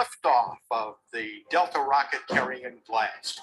liftoff of the Delta rocket carrying blast.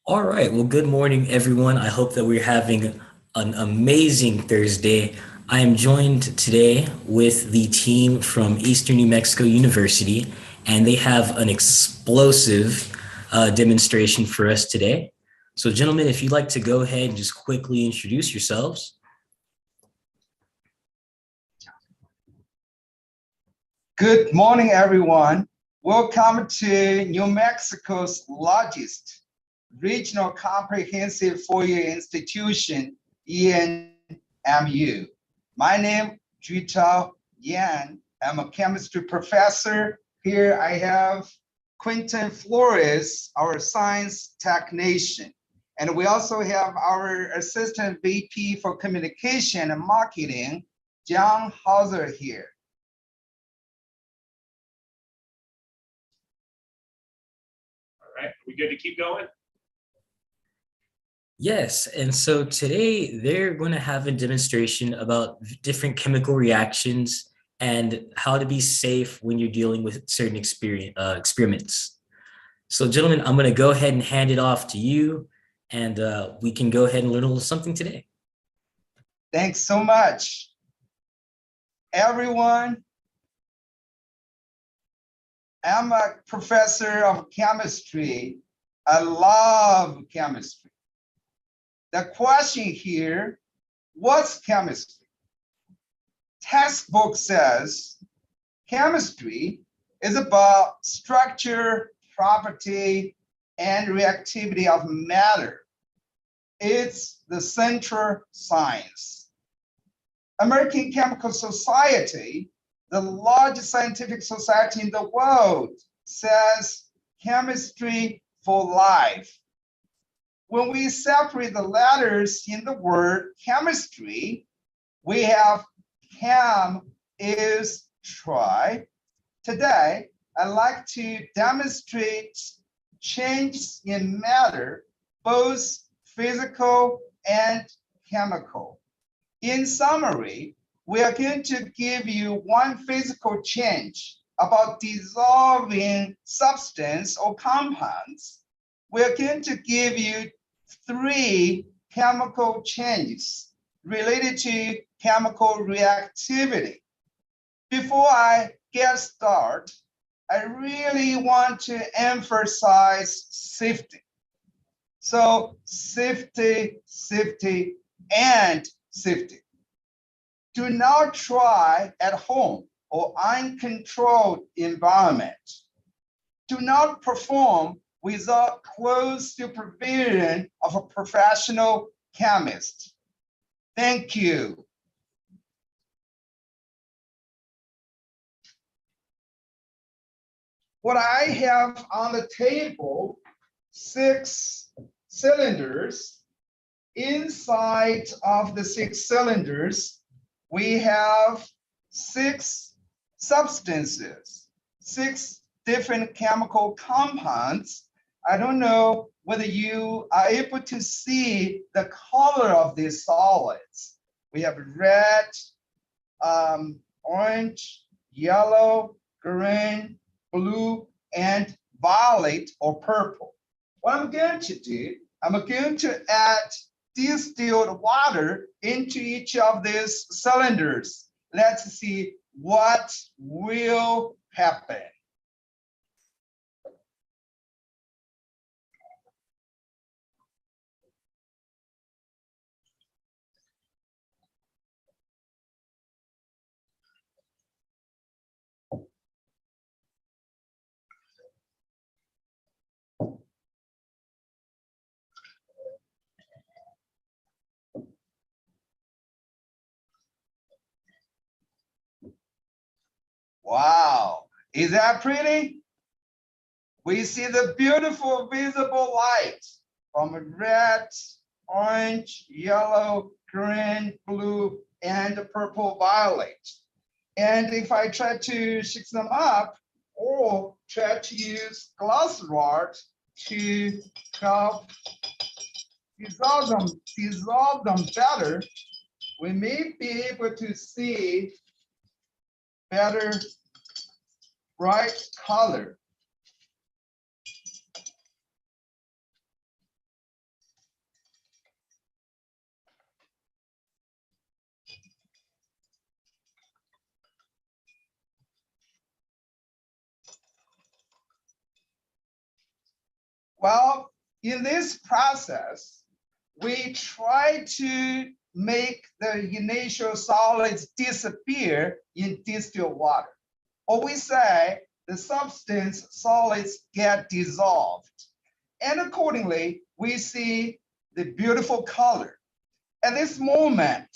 All right. Well, good morning, everyone. I hope that we're having an amazing Thursday. I am joined today with the team from Eastern New Mexico University, and they have an explosive demonstration for us today. So, gentlemen, if you'd like to go ahead and just quickly introduce yourselves. Good morning, everyone. Welcome to New Mexico's largest regional comprehensive four-year institution, ENMU. My name is Zhutao Yan. I'm a chemistry professor. Here I have Quentin Flores, our science technician. And we also have our assistant VP for communication and marketing, John Hauser here. All right, are we good to keep going? Yes, and so today they're going to have a demonstration about different chemical reactions and how to be safe when you're dealing with certain experiments. So gentlemen, I'm going to go ahead and hand it off to you, and we can go ahead and learn a little something today. Thanks so much. Everyone, I'm a professor of chemistry. I love chemistry. The question here, what's chemistry? Textbook says chemistry is about structure, property, and reactivity of matter. It's the central science. American Chemical Society, the largest scientific society in the world, says chemistry for life. When we separate the letters in the word chemistry, we have chem is tri. Today, I'd like to demonstrate changes in matter, both physical and chemical. In summary, we are going to give you one physical change about dissolving substance or compounds. We are going to give you 3 chemical changes related to chemical reactivity. Before I get started, I really want to emphasize safety. So safety, safety, and safety. Do not try at home or uncontrolled environment. Do not perform without close supervision of a professional chemist. Thank you. What I have on the table, 6 cylinders. Inside of the 6 cylinders, we have 6 substances, 6 different chemical compounds. I don't know whether you are able to see the color of these solids. We have red, orange, yellow, green, blue, and violet or purple. What I'm going to do, I'm going to add distilled water into each of these cylinders. Let's see what will happen. Wow, is that pretty? We see the beautiful visible light from red, orange, yellow, green, blue, and purple, violet. And if I try to mix them up or try to use glass rod to help dissolve them better, we may be able to see better bright color. Well, in this process, we try to make the initial solids disappear in distilled water. Or we say the substance solids get dissolved. And accordingly, we see the beautiful color. At this moment,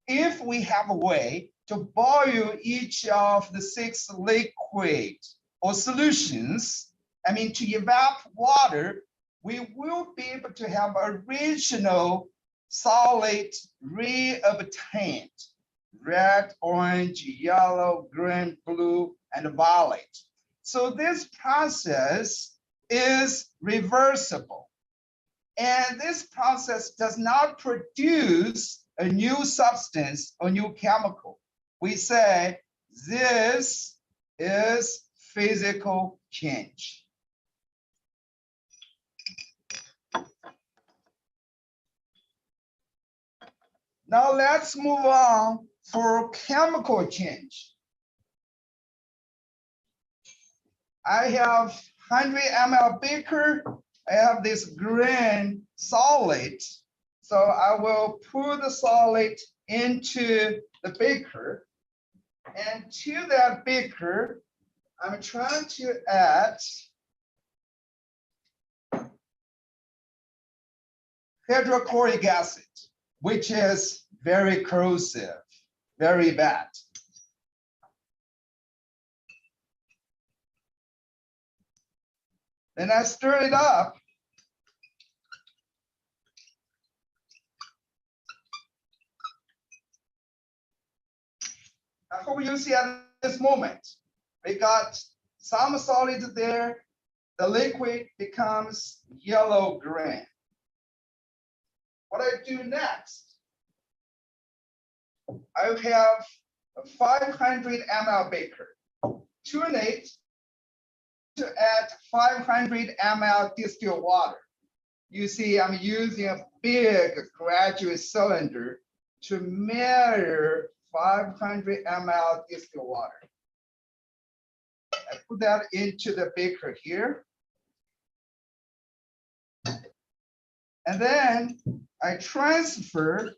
if we have a way to boil each of the 6 liquid or solutions, to evaporate water, we will be able to have original solid re-obtained, red, orange, yellow, green, blue, and violet. So this process is reversible. And this process does not produce a new substance or new chemical. We say this is physical change. Now let's move on for chemical change. I have 100 ml beaker. I have this green solid. So I will pour the solid into the beaker. And to that beaker, I'm trying to add hydrochloric acid, which is very corrosive, very bad. Then I stir it up. I hope you see at this moment, we got some solid there. The liquid becomes yellow-green. What I do next, I have a 500 ml beaker. Tune it to add 500 ml distilled water. You see, I'm using a big graduate cylinder to measure 500 ml distilled water. I put that into the beaker here. And then I transfer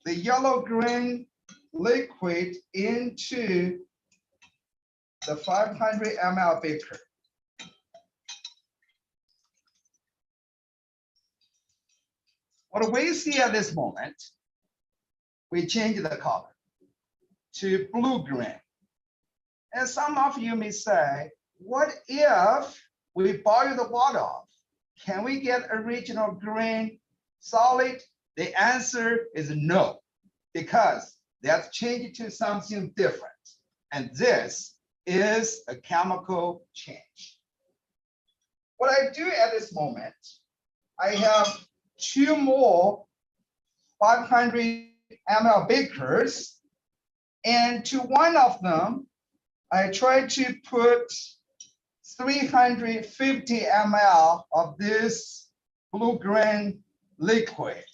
the yellow-green liquid into the 500 ml beaker. What we see at this moment, we change the color to blue-green. And some of you may say, what if we boil the water off? Can we get original green solid? The answer is no, because that's changed to something different. And this is a chemical change. What I do at this moment, I have 2 more 500 ml beakers, and to one of them, I try to put 350 ml of this blue-green liquid.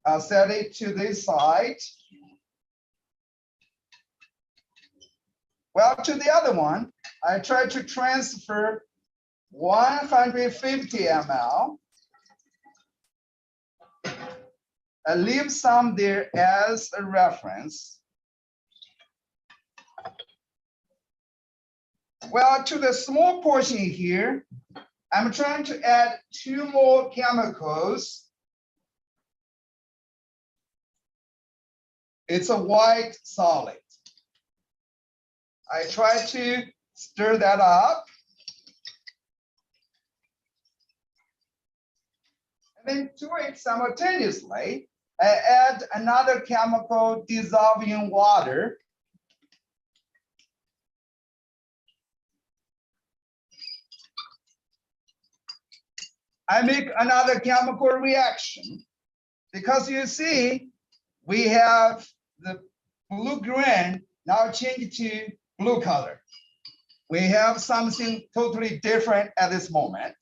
I'll set it to this side. Well, to the other one, I try to transfer 150 ml. I leave some there as a reference. Well, to the small portion here, I'm trying to add 2 more chemicals. It's a white solid. I try to stir that up. And then to it simultaneously, I add another chemical dissolved in water. I make another chemical reaction, because you see, we have the blue-green now changed to blue color. We have something totally different at this moment.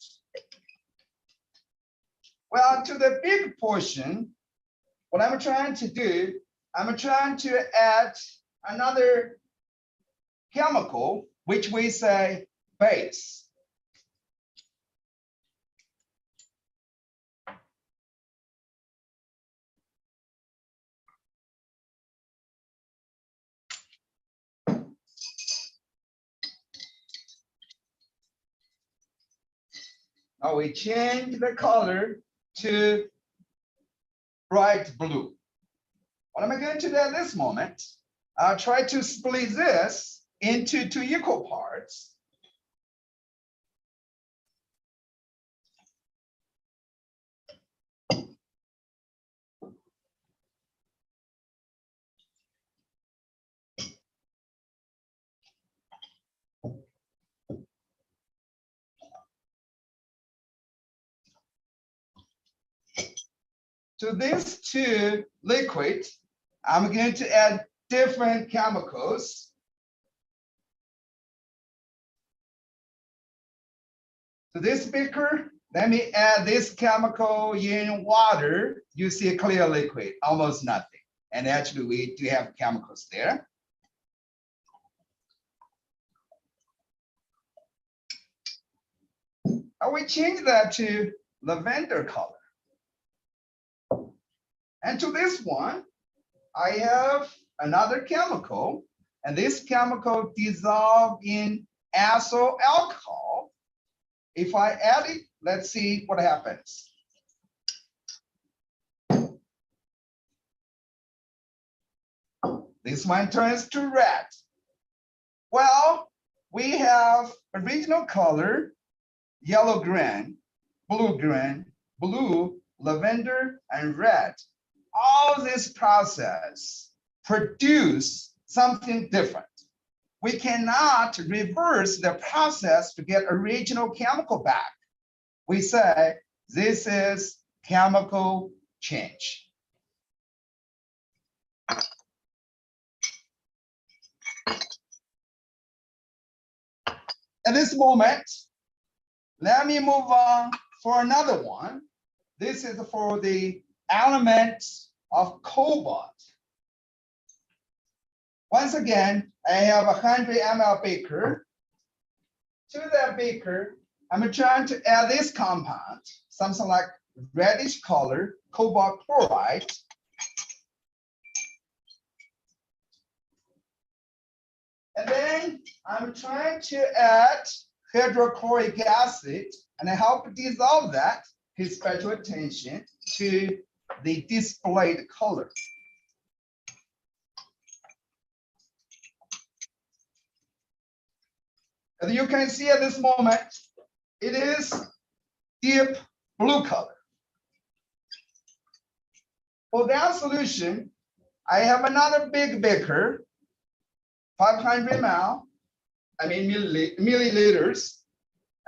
Well, to the big portion, what I'm trying to do, I'm trying to add another chemical, which we say base. Now we change the color to bright blue. What am I going to do at this moment? I'll try to split this into 2 equal parts. To these 2 liquids, I'm going to add different chemicals. To this beaker, let me add this chemical in water. You see a clear liquid, almost nothing. And actually, we do have chemicals there. I will change that to lavender color. And to this one, I have another chemical, and this chemical dissolved in acyl alcohol. If I add it, let's see what happens. This one turns to red. Well, we have original color, yellow-green, blue-green, blue, lavender, and red. All this process produce something different. We cannot reverse the process to get original chemical back. We say this is chemical change. At this moment, let me move on for another one. This is for the element of cobalt. Once again, I have 100 ml beaker. To that beaker, I'm trying to add this compound, something like reddish color, cobalt chloride. And then I'm trying to add hydrochloric acid and I help dissolve that. Pay special attention to the displayed color. As you can see at this moment, it is deep blue color. For that solution, I have another big beaker, 500 milliliters,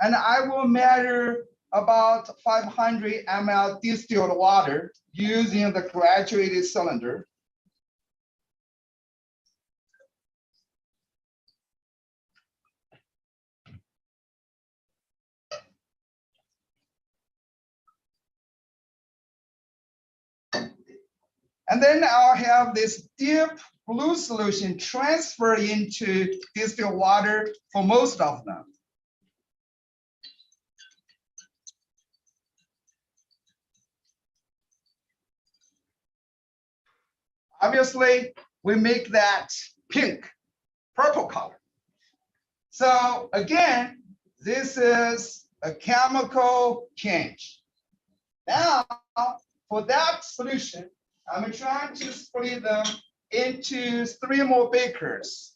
and I will measure about 500 ml distilled water using the graduated cylinder. And then I'll have this deep blue solution transfer into distilled water for most of them. Obviously, we make that pink, purple color. So again, this is a chemical change. Now, for that solution, I'm trying to split them into 3 more beakers.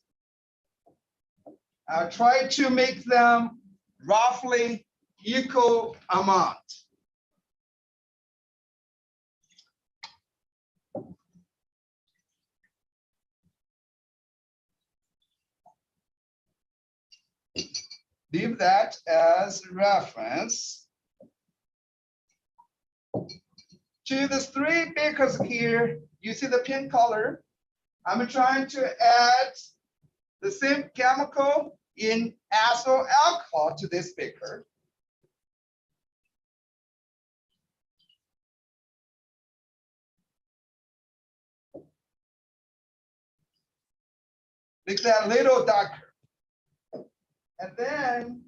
I'll try to make them roughly equal amount. Leave that as reference. To the 3 beakers here, you see the pink color. I'm trying to add the same chemical in acyl alcohol to this beaker. Make that a little darker. And then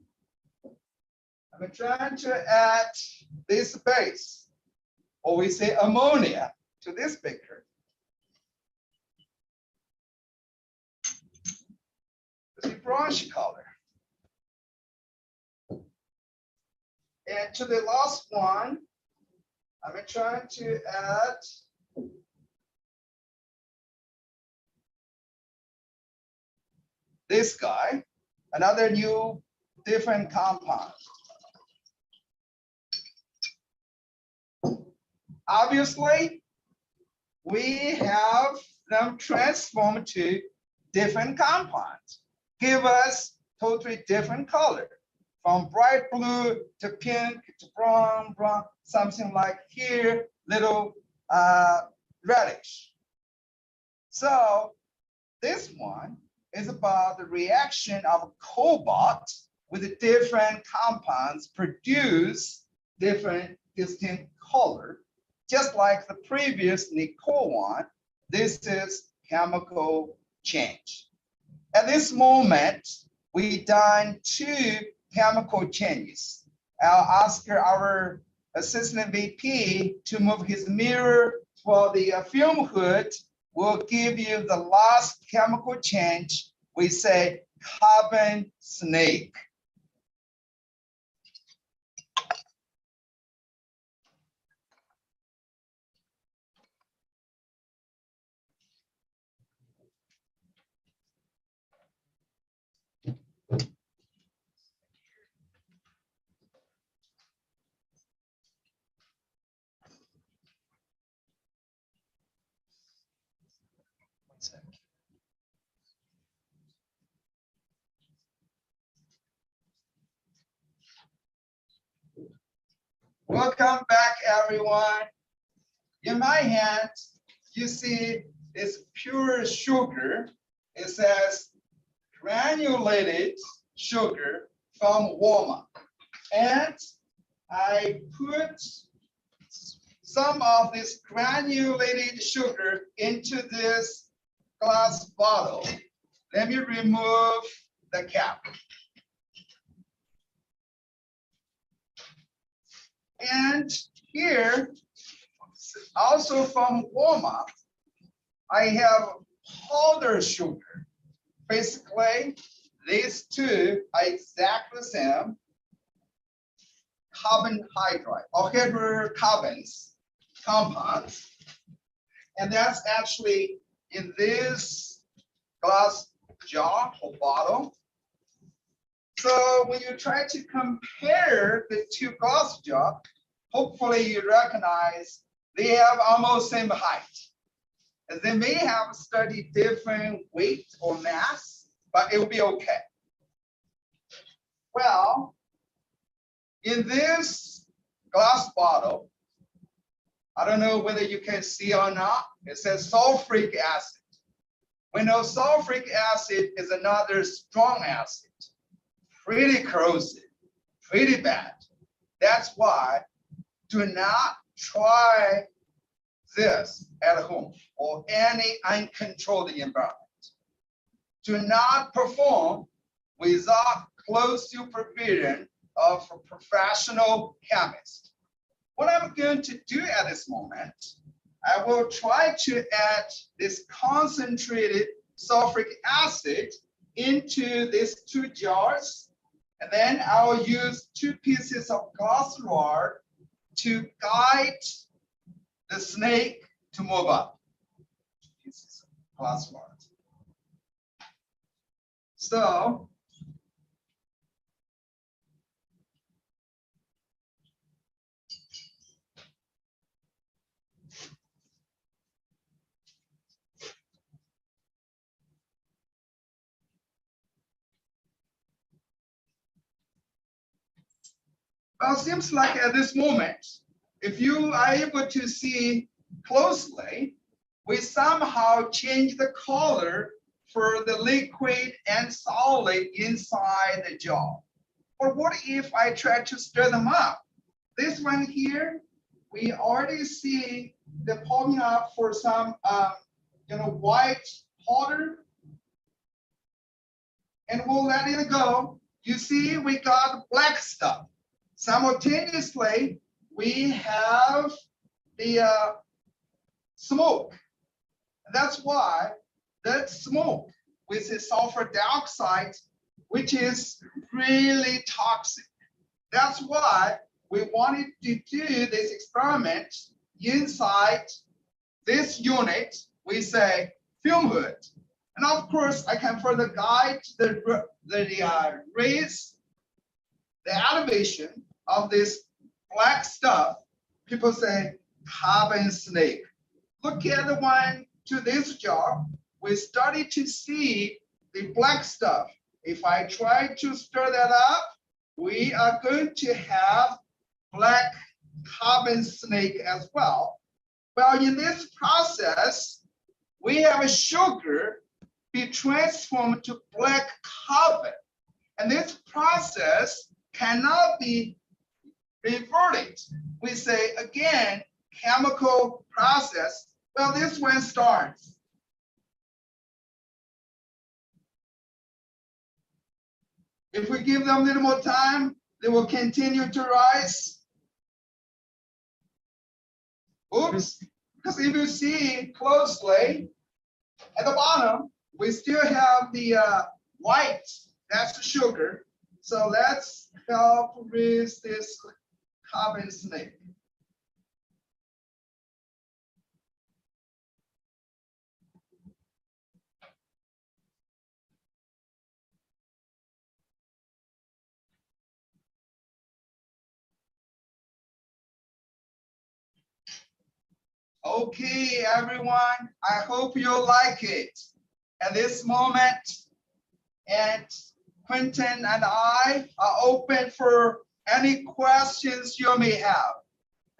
I'm trying to add this base, or we say ammonia, to this beaker. The brownish color. And to the last one, I'm trying to add this guy, another new different compound. Obviously, we have them transformed to different compounds, give us totally different color, from bright blue to pink to brown, something like here, little reddish. So this one is about the reaction of cobalt with different compounds produce different distinct color. Just like the previous nickel one, this is chemical change. At this moment, we done 2 chemical changes. I'll ask our assistant VP to move his mirror for the film hood. We'll give you the last chemical change. We say carbon snake. Welcome back, everyone. In my hand, you see this pure sugar. It says granulated sugar from Walmart. And I put some of this granulated sugar into this glass bottle. Let me remove the cap. And here, also from Walmart, I have powder sugar. Basically, these two are exactly the same carbon hydride or hydrocarbons compounds. And that's actually in this glass jar or bottle. So when you try to compare the two glass jars, hopefully you recognize they have almost same height. And they may have slightly different weight or mass, but it will be okay. Well, in this glass bottle, I don't know whether you can see or not, it says sulfuric acid. We know sulfuric acid is another strong acid, pretty corrosive, pretty bad. That's why do not try this at home or any uncontrolled environment. Do not perform without close supervision of a professional chemist. What I'm going to do at this moment, I will try to add this concentrated sulfuric acid into these two jars, and then I'll use 2 pieces of glass rod to guide the snake to move up. Pieces of glass rod. So well, it seems like at this moment, if you are able to see closely, we somehow change the color for the liquid and solid inside the jar. Or what if I try to stir them up? This one here, we already see the popping up for some white powder, and we'll let it go. You see, we got black stuff. Simultaneously, we have the smoke. That's why that smoke with the sulfur dioxide, which is really toxic. That's why we wanted to do this experiment inside this unit. We say fume hood. And of course, I can further guide the raise the elevation of this black stuff. People say carbon snake. Look at the one to this jar. We started to see the black stuff. If I try to stir that up, we are going to have black carbon snake as well. Well, in this process, we have a sugar be transformed to black carbon. And this process cannot be reverted. We say, again, chemical process. Well, this one starts. If we give them a little more time, they will continue to rise. Oops, because if you see closely, at the bottom, we still have the white, that's the sugar. So let's help with this carbon snake. Okay, everyone, I hope you like it. At this moment, and Quentin and I are open for any questions you may have.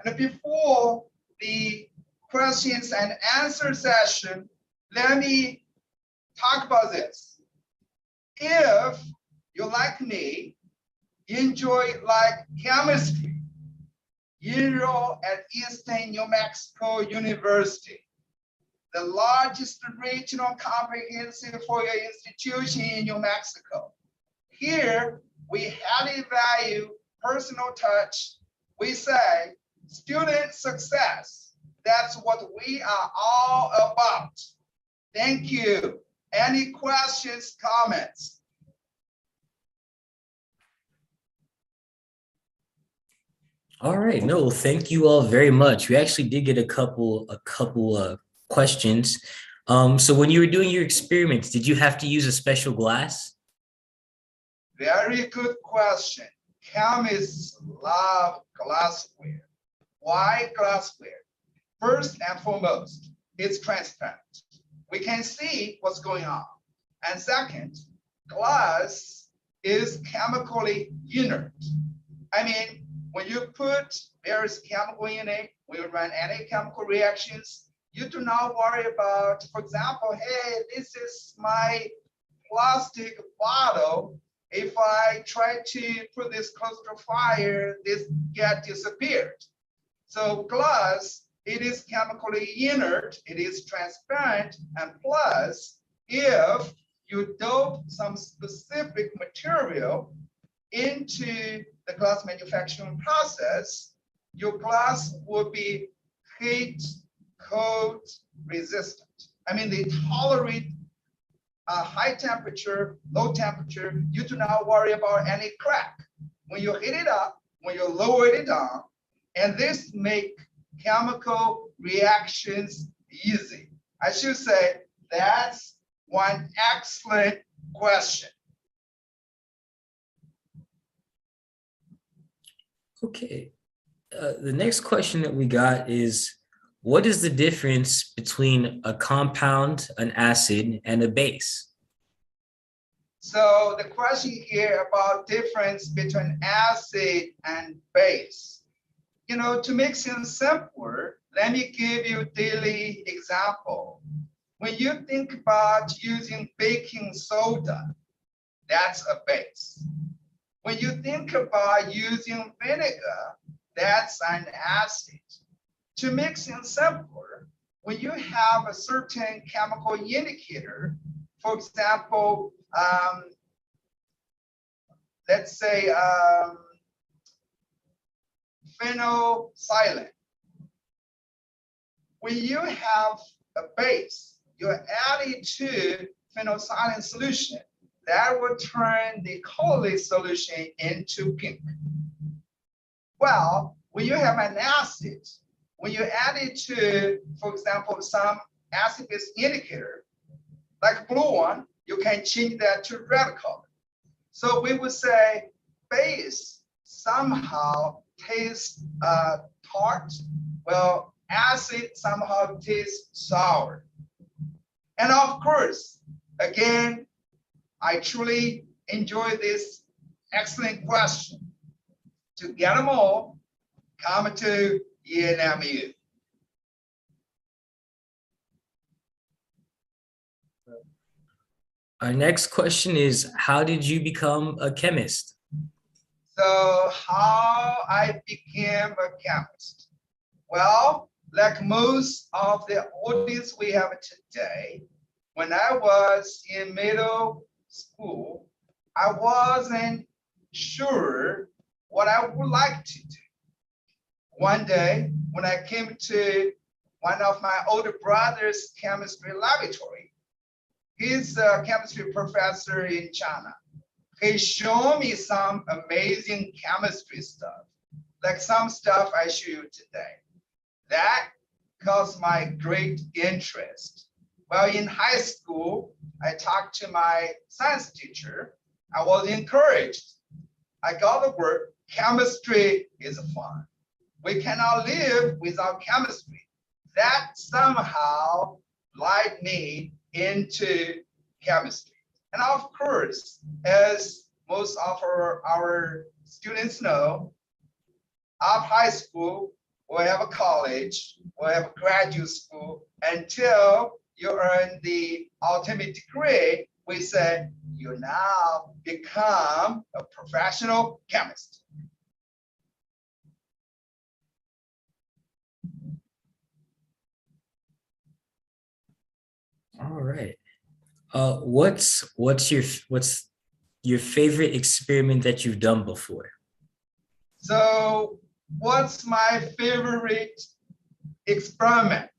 And before the questions and answer session, let me talk about this. If you, like me, enjoy like chemistry, enroll at Eastern New Mexico University, the largest regional comprehensive four-year institution in New Mexico. Here, we highly value personal touch, we say student success. That's what we are all about. Thank you. Any questions, comments? All right, no, thank you all very much. We actually did get a couple questions. So when you were doing your experiments, did you have to use a special glass? Very good question. Chemists love glassware. Why glassware? First and foremost, it's transparent. We can see what's going on. And second, glass is chemically inert. I mean, when you put various chemical in it, when you run any chemical reactions, you do not worry about, for example, hey, this is my plastic bottle. If I try to put this close to fire, this get disappeared. So glass, it is chemically inert, it is transparent, and plus, if you dope some specific material into the glass manufacturing process, your glass will be heat, cold resistant. I mean, they tolerate high temperature, low temperature. You do not worry about any crack. When you heat it up, when you lower it down, and this make chemical reactions easy. I should say that's one excellent question. Okay. The next question that we got is, what is the difference between a compound, an acid, and a base? So the question here about difference between acid and base. You know, to make things simpler, let me give you a daily example. When you think about using baking soda, that's a base. When you think about using vinegar, that's an acid. To make things simpler, when you have a certain chemical indicator, for example, let's say phenolphthalein. When you have a base, you add it to phenolphthalein solution, that will turn the colorless solution into pink. Well, when you have an acid, when you add it to, for example, some acid-base indicator, like blue one, you can change that to red color. So we would say base somehow tastes tart. Well, acid somehow tastes sour. And of course, again, I truly enjoy this excellent question. To get them all, come to ENMU. Our next question is, how did you become a chemist? So how I became a chemist? Well, like most of the audience we have today, when I was in middle school, I wasn't sure what I would like to do. One day, when I came to one of my older brother's chemistry laboratory, he's a chemistry professor in China. He showed me some amazing chemistry stuff, like some stuff I show you today. That caused my great interest. Well, in high school, I talked to my science teacher. I was encouraged. I got the word, chemistry is fun. We cannot live without chemistry. That somehow led me into chemistry. And of course, as most of our students know, after high school, we'll have a college, we'll have a graduate school, until you earn the ultimate degree, we say you now become a professional chemist. All right. What's your favorite experiment that you've done before? So What's my favorite experiment?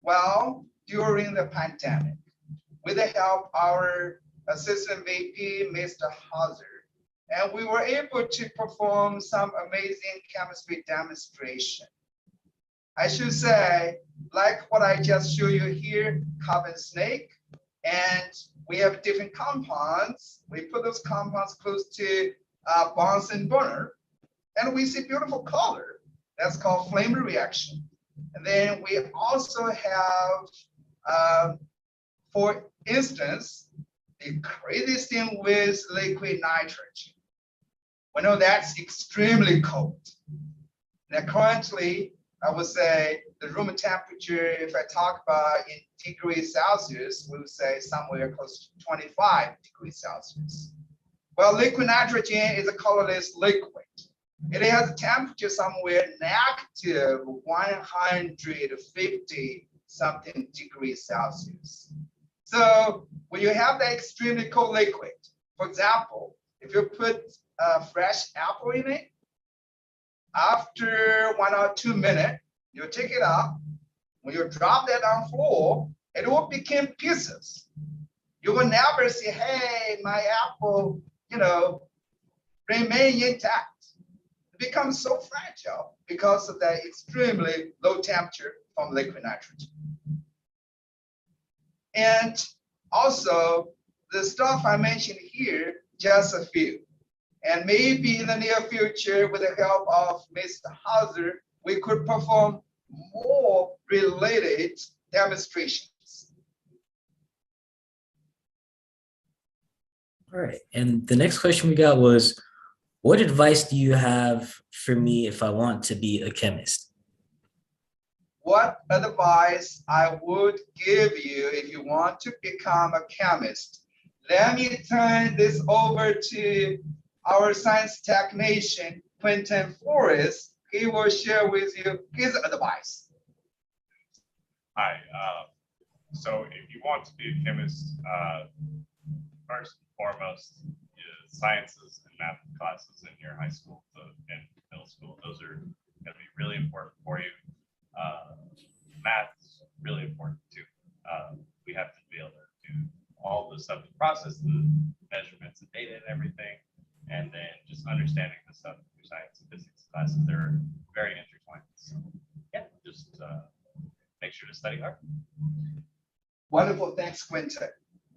Well, during the pandemic, with the help of our assistant VP, Mr. Hauser, and we were able to perform some amazing chemistry demonstration. I should say, like what I just showed you here, carbon snake, and we have different compounds. We put those compounds close to Bunsen burner, and we see beautiful color. That's called flame reaction. And then we also have, for instance, the craziest thing with liquid nitrogen. We know that's extremely cold. Now, currently, I would say the room temperature, if I talk about in degrees Celsius, we would say somewhere close to 25 degrees Celsius. Well, liquid nitrogen is a colorless liquid. It has a temperature somewhere negative 150 something degrees Celsius. So when you have that extremely cold liquid, for example, if you put a fresh apple in it, after 1 or 2 minutes, you take it out. When you drop that on the floor, it will become pieces. You will never see, hey, my apple, remain intact. It becomes so fragile because of that extremely low temperature from liquid nitrogen. And also, the stuff I mentioned here, just a few. And maybe in the near future, with the help of Mr. Hauser, we could perform more related demonstrations. All right. And the next question we got was, what advice do you have for me if I want to be a chemist? What advice I would give you if you want to become a chemist? Let me turn this over to our science technician, Quentin Flores. He will share with you his advice. Hi. So if you want to be a chemist, first and foremost, sciences and math classes in your high school and middle school, those are going to be really important for you. Math is really important too. We have to be able to do all the stuff to process the measurements and data and everything. And then just understanding the stuff in your science and physics classes, they're very intertwined. So yeah, just make sure to study hard. Wonderful, thanks, Quentin.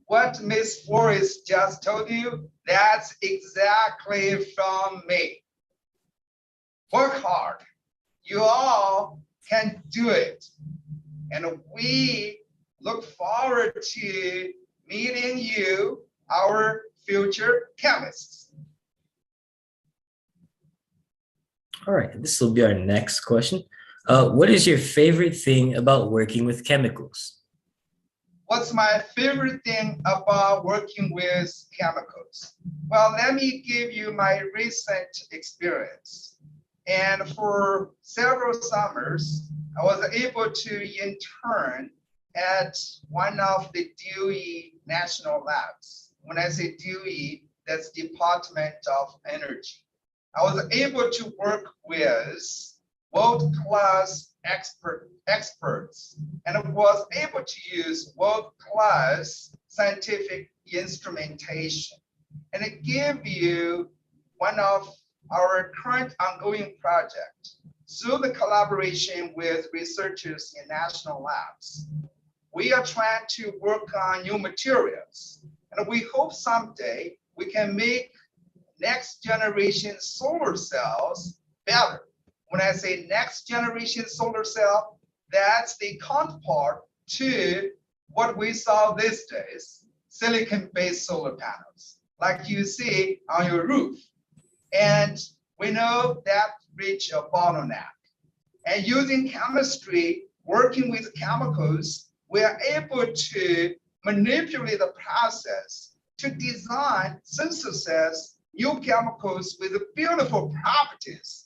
What Ms. Flores just told you, that's exactly from me. Work hard. You all can do it. And we look forward to meeting you, our future chemists. All right, this will be our next question. What is your favorite thing about working with chemicals? What's my favorite thing about working with chemicals? Well, let me give you my recent experience. And for several summers, I was able to intern at one of the DOE national labs. When I say DOE, that's Department of Energy. I was able to work with world-class experts and was able to use world-class scientific instrumentation. And it gave you one of our current ongoing project. Through the collaboration with researchers in national labs, we are trying to work on new materials. And we hope someday we can make next generation solar cells better. When I say next generation solar cell, that's the counterpart to what we saw these days, silicon-based solar panels, like you see on your roof. And we know that reach a bottleneck. And using chemistry, working with chemicals, we are able to manipulate the process to design, synthesize new chemicals with beautiful properties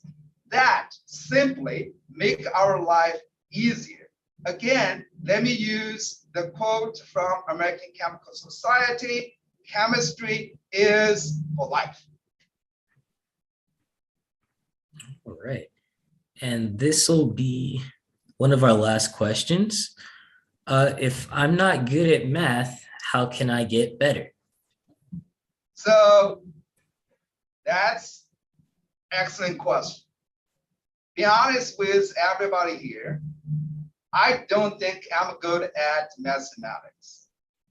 that simply make our life easier. Again, let me use the quote from American Chemical Society, chemistry is for life. All right. And this will be one of our last questions. If I'm not good at math, how can I get better? So that's excellent question. Be honest with everybody here. I don't think I'm good at mathematics.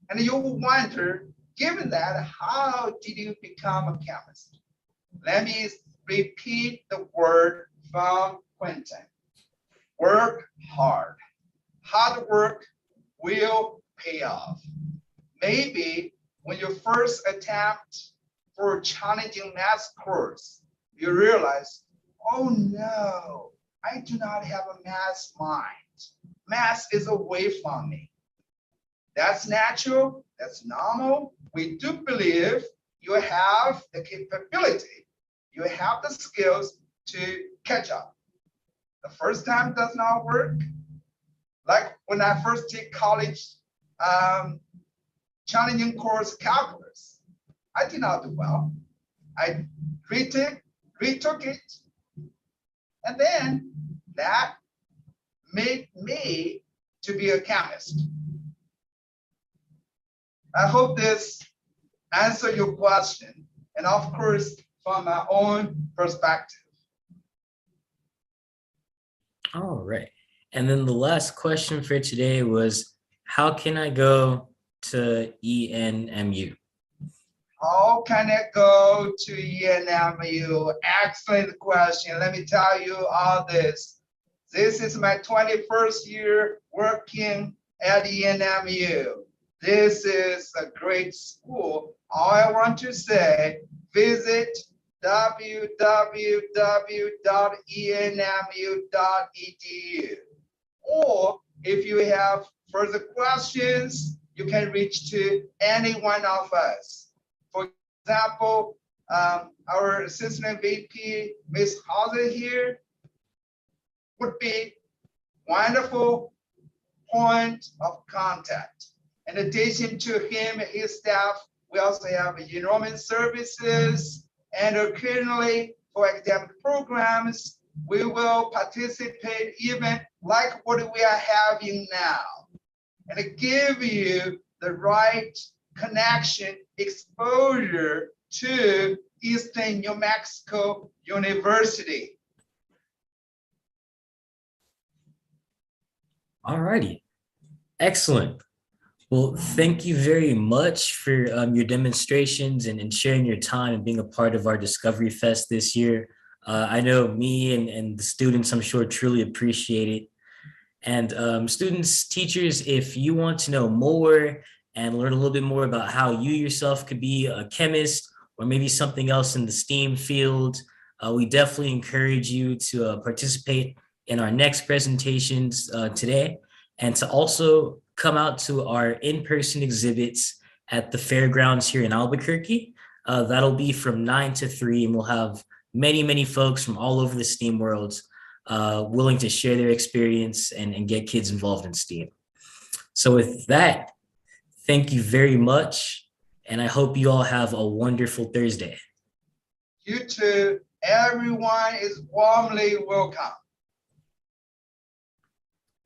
And you wonder, given that, how did you become a chemist? Let me repeat the word from Quentin. Work hard. Hard work will pay off. Maybe when you first attempt for a challenging math course, you realize, oh no, I do not have a math mind. Math is away from me. That's natural, that's normal. We do believe you have the capability, you have the skills to catch up. The first time does not work. Like when I first take college challenging course calculus, I did not do well. I retook it, and then that made me to be a chemist. I hope this answers your question, and of course, from my own perspective. All right. And then the last question for today was, how can I go to ENMU? How can I go to ENMU? Excellent question. Let me tell you all this. This is my 21st year working at ENMU. This is a great school. All I want to say, visit www.enmu.edu. Or if you have further questions, you can reach to any one of us. For example, our Assistant VP, Ms. Hauser here, would be wonderful point of contact. In addition to him and his staff, we also have enrollment services, and occasionally for academic programs, we will participate even like what we are having now, and give you the right connection, exposure to Eastern New Mexico University. All righty. Excellent. Well, thank you very much for your demonstrations and sharing your time and being a part of our Discovery Fest this year. I know me and the students, I'm sure, truly appreciate it. And students, teachers, if you want to know more and learn a little bit more about how you yourself could be a chemist or maybe something else in the STEAM field, we definitely encourage you to participate in our next presentations today, and to also come out to our in-person exhibits at the fairgrounds here in Albuquerque. That'll be from 9 to 3, and we'll have many folks from all over the STEAM world willing to share their experience and get kids involved in STEAM. So with that, thank you very much, and I hope you all have a wonderful Thursday. You too, everyone is warmly welcome.